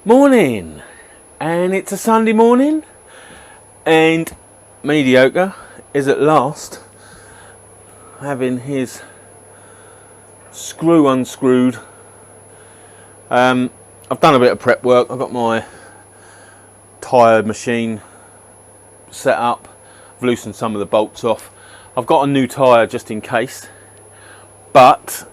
Morning, and it's a Sunday morning, and Mediocre is at last having his screw unscrewed. I've done a bit of prep work. I've got my tyre machine set up. I've loosened some of the bolts off. I've got a new tyre just in case, but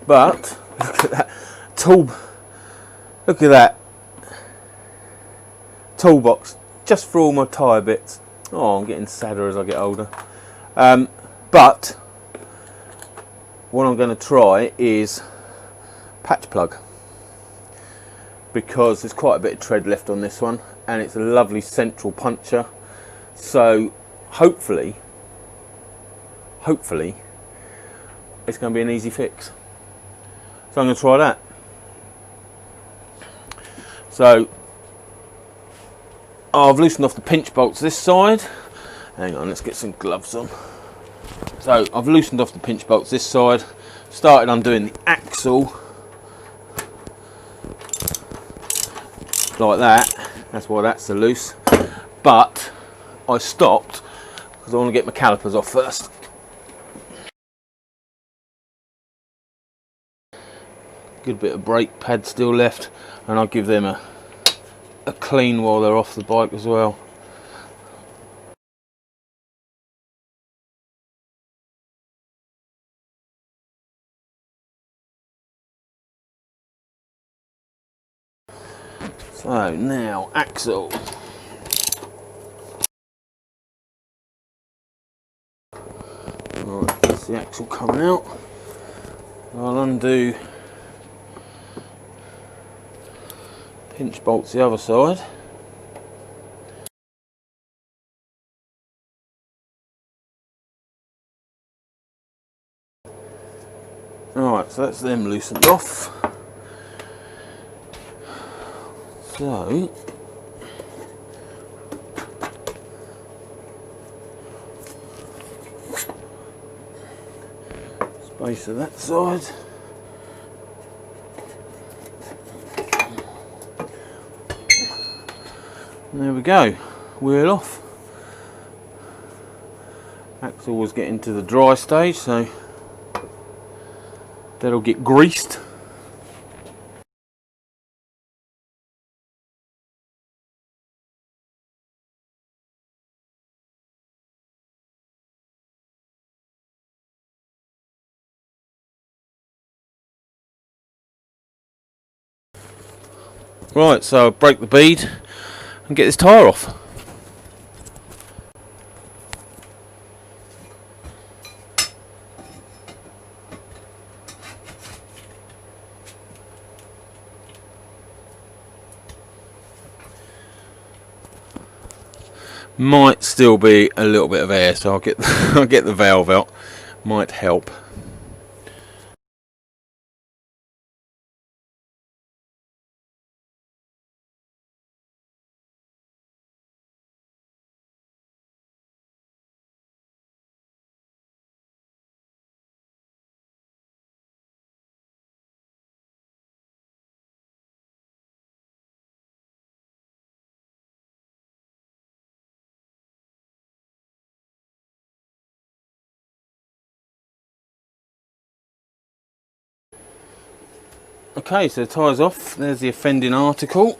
look at that look at that toolbox just for all my tyre bits. Oh, I'm getting sadder as I get older. But what I'm going to try is patch plug, because there's quite a bit of tread left on this one, and it's a lovely central puncture. So hopefully it's going to be an easy fix. So I'm going to try that. So I've loosened off the pinch bolts this side. Hang on, let's get some gloves on. So I've loosened off the pinch bolts this side, started undoing the axle like that. That's why that's so loose. But I stopped because I want to get my calipers off first. Good bit of brake pad still left, and I'll give them a clean while they're off the bike as well. So now axle. Right, that's the axle coming out. I'll undo pinch bolts the other side. Alright, so that's them loosened off. So space of that side. And there we go, wheel off. Axle was getting to the dry stage, so that'll get greased. Right, so I'll break the bead and get this tyre off. Might still be a little bit of air, so I'll get I'll get the valve out. Might help. Okay, so the tyre's off. There's the offending article.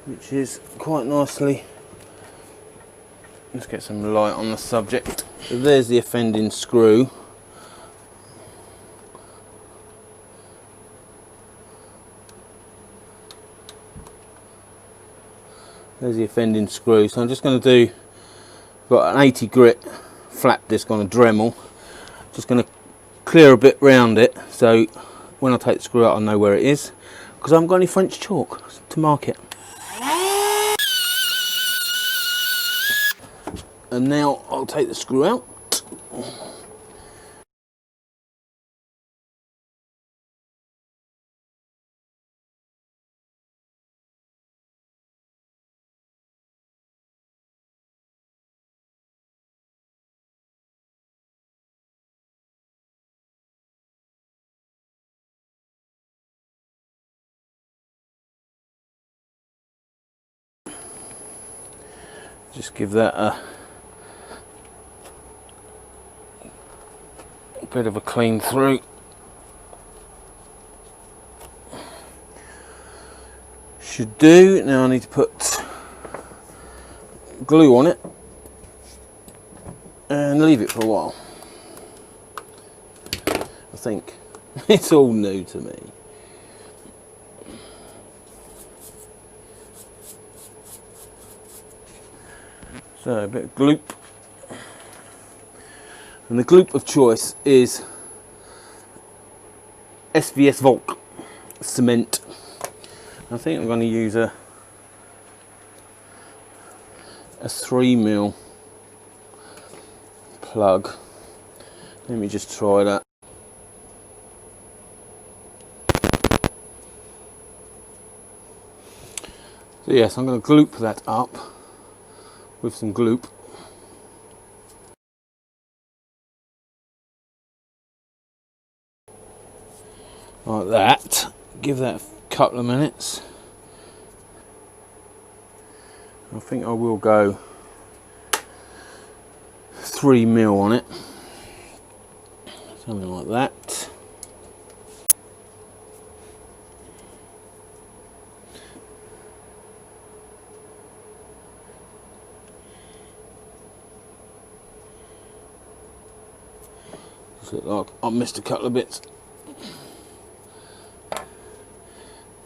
Which is quite nicely. Let's get some light on the subject. So there's the offending screw. There's the offending screw. So I'm just going to do, got an 80 grit flat disc on a Dremel. Just going to clear a bit round it, so when I take the screw out I know where it is, because I haven't got any French chalk to mark it. And now I'll take the screw out. Just give that a bit of a clean through. Should do. Now I need to put glue on it and leave it for a while. I think it's all new to me. So a bit of gloop, and the gloop of choice is SVS Volk cement. I think I'm going to use a 3mm plug. Let me just try that. So yes, I'm going to gloop that up with some gloop. Like that. Give that a couple of minutes. I think I will go 3mm on it. Something like that. Look like I missed a couple of bits.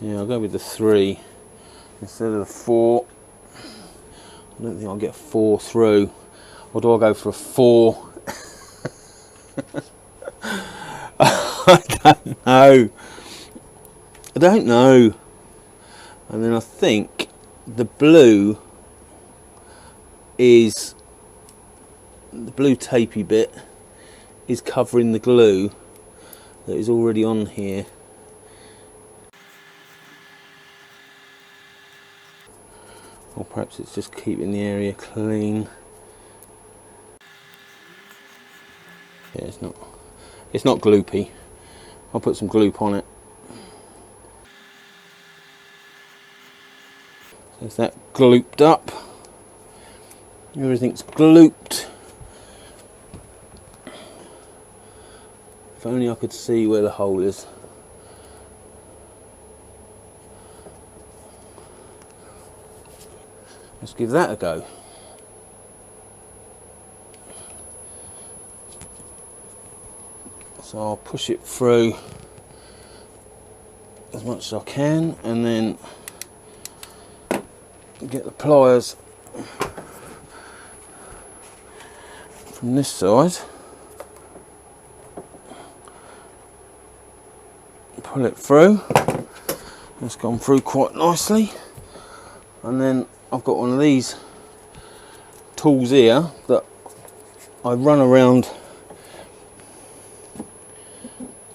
Yeah, I'll go with the 3 instead of the 4. I don't think I'll get 4 through. Or do I go for a 4? I don't know. I don't know. And then I think the blue is, the blue tapey bit is covering the glue that is already on here. Or perhaps it's just keeping the area clean. Yeah, it's not gloopy. I'll put some gloop on it. So is that glooped up? Everything's glooped. If only I could see where the hole is. Let's give that a go. So I'll push it through as much as I can, and then get the pliers from this side. Pull it through. It's gone through quite nicely. And then I've got one of these tools here that I run around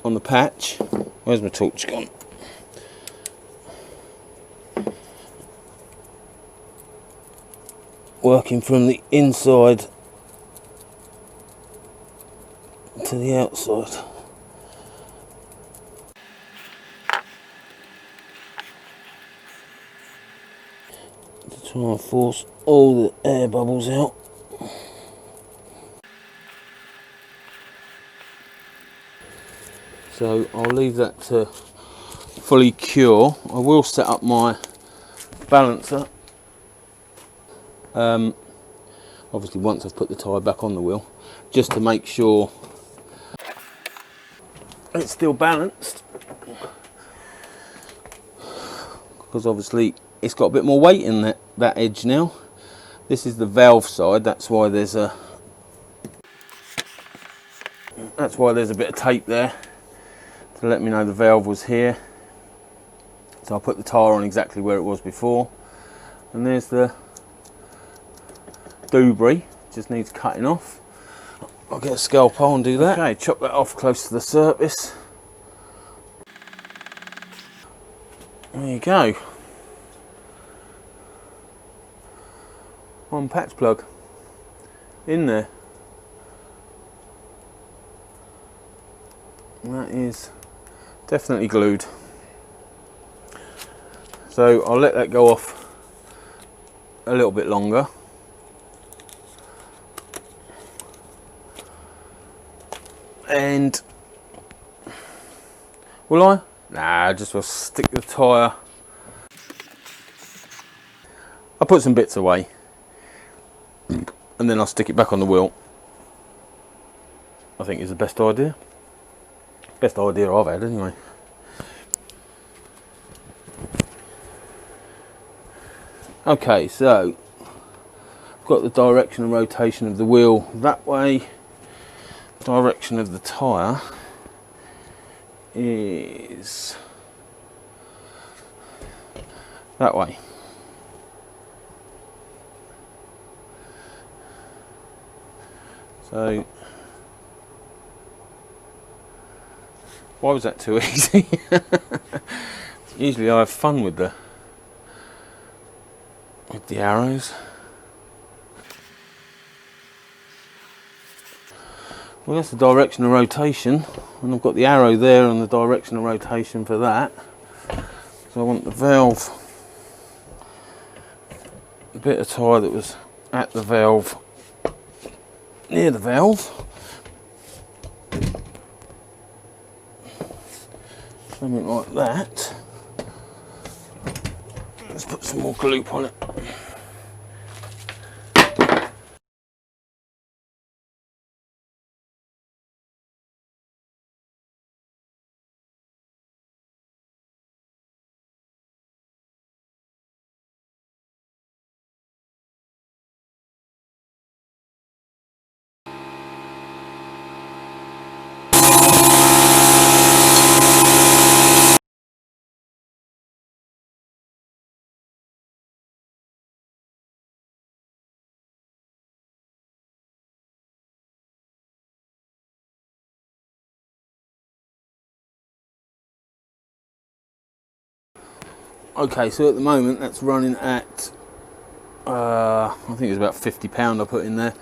on the patch. Where's my torch gone? Working from the inside to the outside. To try and force all the air bubbles out. So I'll leave that to fully cure. I will set up my balancer. Obviously once I've put the tyre back on the wheel, just to make sure it's still balanced, because obviously it's got a bit more weight in that edge now. This is the valve side, that's why there's a bit of tape there to let me know the valve was here. So I'll put the tyre on exactly where it was before. And there's the debris, just needs cutting off. I'll get a scalpel and do that. Okay, chop that off close to the surface. There you go. One patch plug in there. And that is definitely glued. So I'll let that go off a little bit longer, And will I? Nah, just will stick the tyre. I'll put some bits away and then I'll stick it back on the wheel. I think is the best idea. Best idea I've had anyway. Okay, so I've got the direction and rotation of the wheel that way. Direction of the tyre is that way. So why was that too easy? Usually I have fun with the arrows. Well, that's the direction of rotation, and I've got the arrow there and the direction of rotation for that. So I want the valve, the bit of tyre that was at the valve, near the valve. Something like that. Let's put some more gloop on it. Okay, so at the moment that's running at I think it was about £50 I put in there.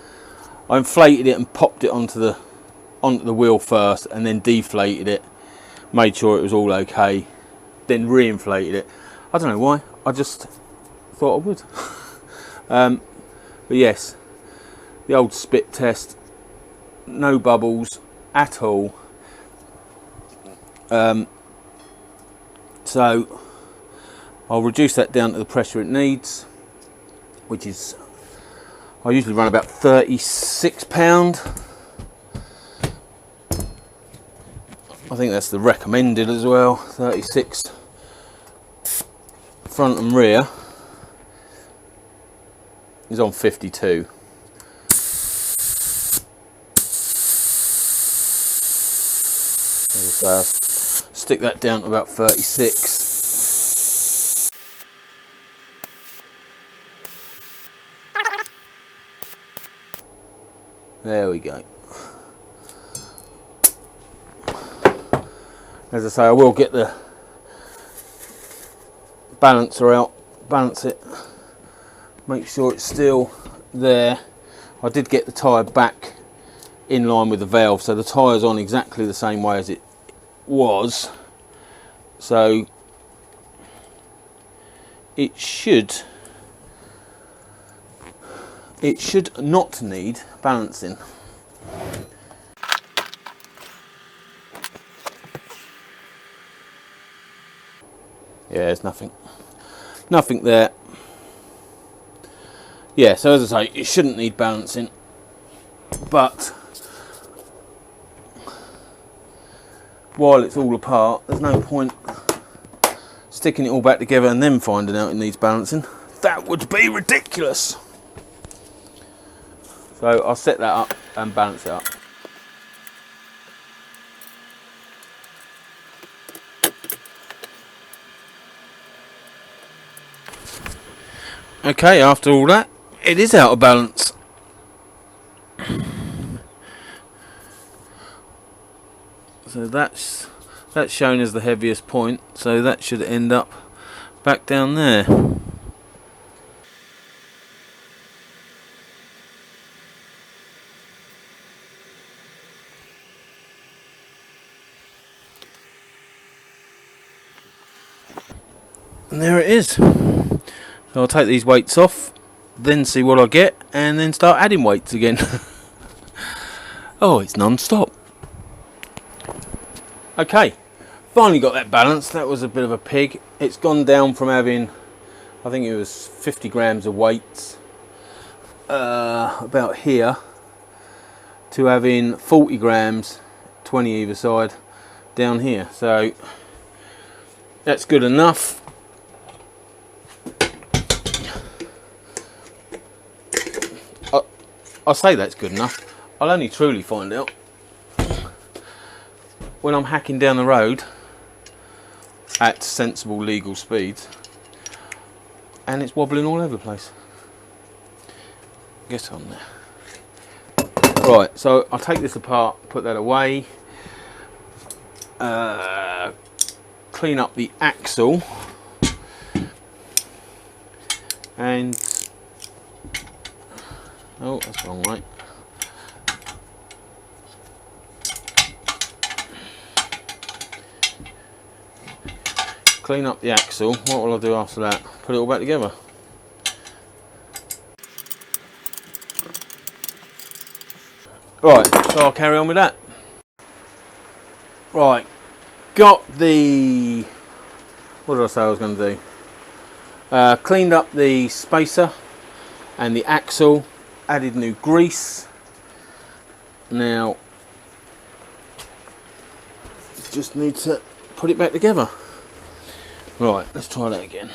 I inflated it and popped it onto the wheel first, and then deflated it, made sure it was all okay, then re-inflated it. I don't know why, I just thought I would. But yes, the old spit test, no bubbles at all. So I'll reduce that down to the pressure it needs, which is, I usually run about £36. I think that's the recommended as well, 36 front and rear is on 52. So stick that down to about 36. There we go. As I say, I will get the balancer out, balance it, make sure it's still there. I did get the tyre back in line with the valve, so the tyre's on exactly the same way as it was. So it should not need balancing. Yeah, there's nothing there. Yeah, so as I say, it shouldn't need balancing, but while it's all apart, there's no point sticking it all back together and then finding out it needs balancing. That would be ridiculous. So I'll set that up and balance it up. Okay, after all that, it is out of balance. So that's shown as the heaviest point, so that should end up back down there. And there it is. So I'll take these weights off, then see what I get, and then start adding weights again. Oh, it's non-stop. Okay, finally got that balanced. That was a bit of a pig. It's gone down from having, I think it was 50 grams of weights about here, to having 40 grams, 20 either side, down here. So that's good enough. I say that's good enough. I'll only truly find out when I'm hacking down the road at sensible legal speeds and it's wobbling all over the place. Get on there. Right, so I'll take this apart, put that away, clean up the axle, and oh, that's wrong, right? Clean up the axle. What will I do after that? Put it all back together. Right, so I'll carry on with that. Right, got the, what did I say I was going to do? Cleaned up the spacer and the axle, added new grease. Now, just need to put it back together. Right, let's try that again.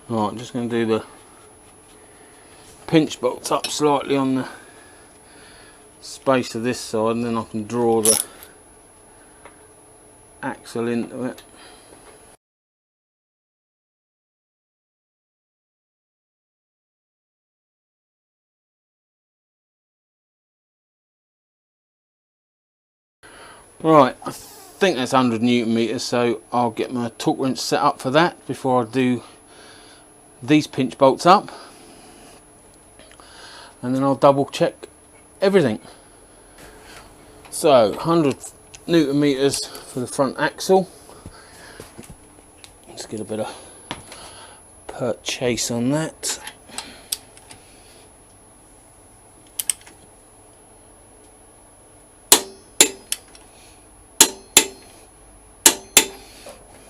Right, I'm just going to do the pinch bolts up slightly on the space of this side, and then I can draw the axle into it. Right, I think that's 100 Newton meters, so I'll get my torque wrench set up for that before I do these pinch bolts up, and then I'll double check everything. So 100 Newton meters for the front axle. Let's get a bit of purchase on that.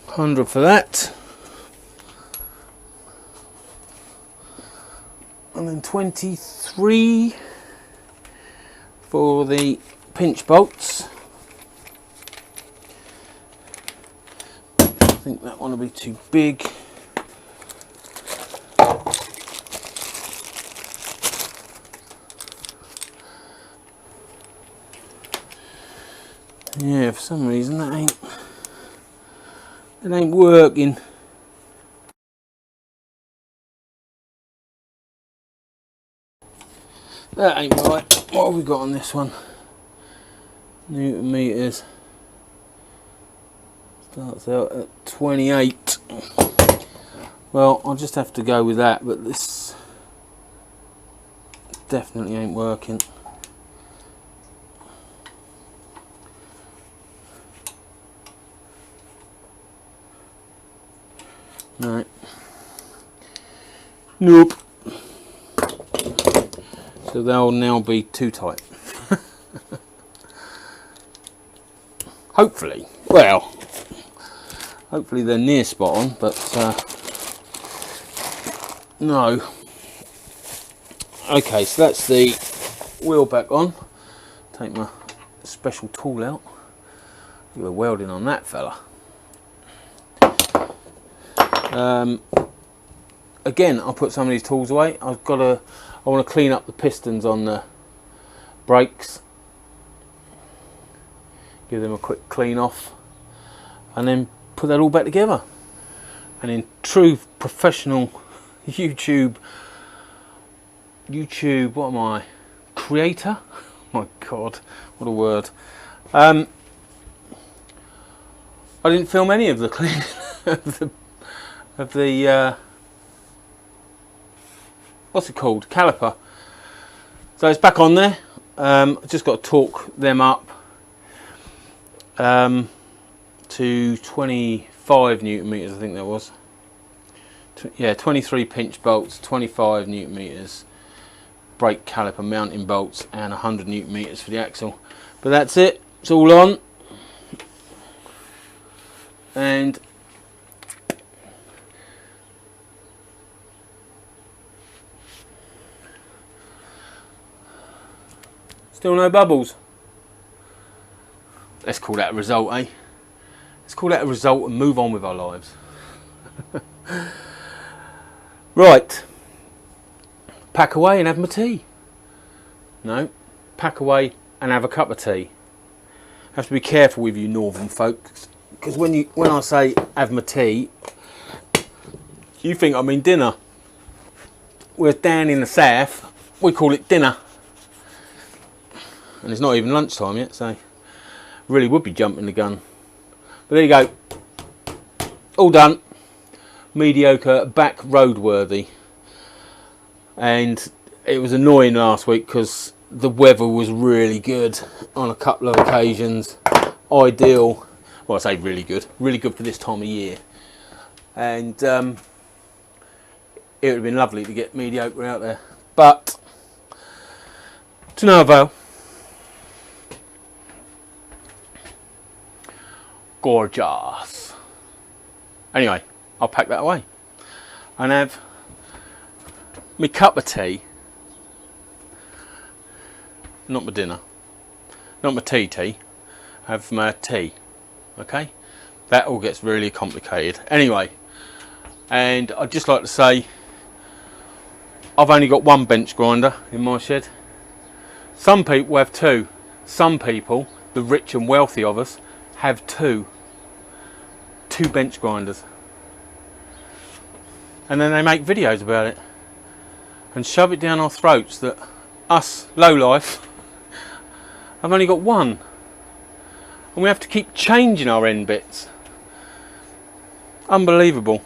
$100 for that, and then 23 for the pinch bolts. I think that one will be too big. Yeah, for some reason that ain't working. That ain't right. What have we got on this one? Newton meters. Starts out at 28. Well, I'll just have to go with that, but this definitely ain't working. No. Nope. So they'll now be too tight. Hopefully. Well, hopefully they're near spot on, but no. Okay, so that's the wheel back on. Take my special tool out. Do the welding on that fella. Again, I'll put some of these tools away. I want to clean up the pistons on the brakes, give them a quick clean off, and then put that all back together. And in true professional YouTube, what am I, creator? Oh my God, what a word. I didn't film any of the cleaning of the what's it called, caliper. So it's back on there. I've just got to torque them up to to 25 newton meters, I think that was. Yeah, 23 pinch bolts, 25 newton meters, brake caliper mounting bolts, and 100 newton meters for the axle. But that's it, it's all on. And still no bubbles. Let's call that a result, eh? Let's call that a result and move on with our lives. Right. Pack away and have my tea. No. Pack away and have a cup of tea. Have to be careful with you northern folks, because when I say have my tea, you think I mean dinner. Whereas down in the south, we call it dinner. And it's not even lunchtime yet, so really would be jumping the gun. But there you go. All done. Mediocre, back roadworthy. And it was annoying last week because the weather was really good on a couple of occasions. Ideal. Well, I say really good for this time of year. And it would have been lovely to get mediocre out there, but to no avail. Gorgeous. Anyway, I'll pack that away and have my cup of tea. Not my dinner, not my tea. Have my tea. Okay, that all gets really complicated. Anyway, and I'd just like to say I've only got one bench grinder in my shed. Some people have two. Some people, the rich and wealthy of us, have two bench grinders. And then they make videos about it and shove it down our throats that us lowlife have only got one. And we have to keep changing our end bits. Unbelievable.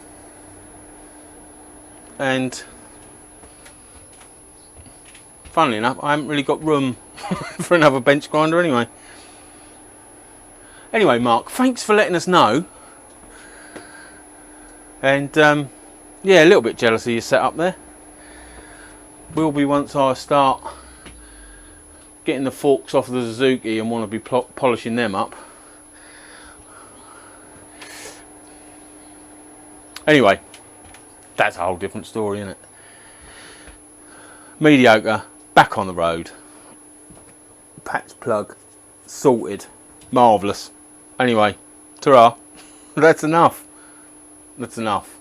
And funnily enough, I haven't really got room for another bench grinder anyway. Anyway, Mark, thanks for letting us know. And yeah, a little bit jealous of your setup there. Will be once I start getting the forks off the Suzuki and want to be polishing them up. Anyway, that's a whole different story, isn't it? Mediocre, back on the road. Patch plug, sorted, marvellous. Anyway, ta-ra. That's enough. That's enough.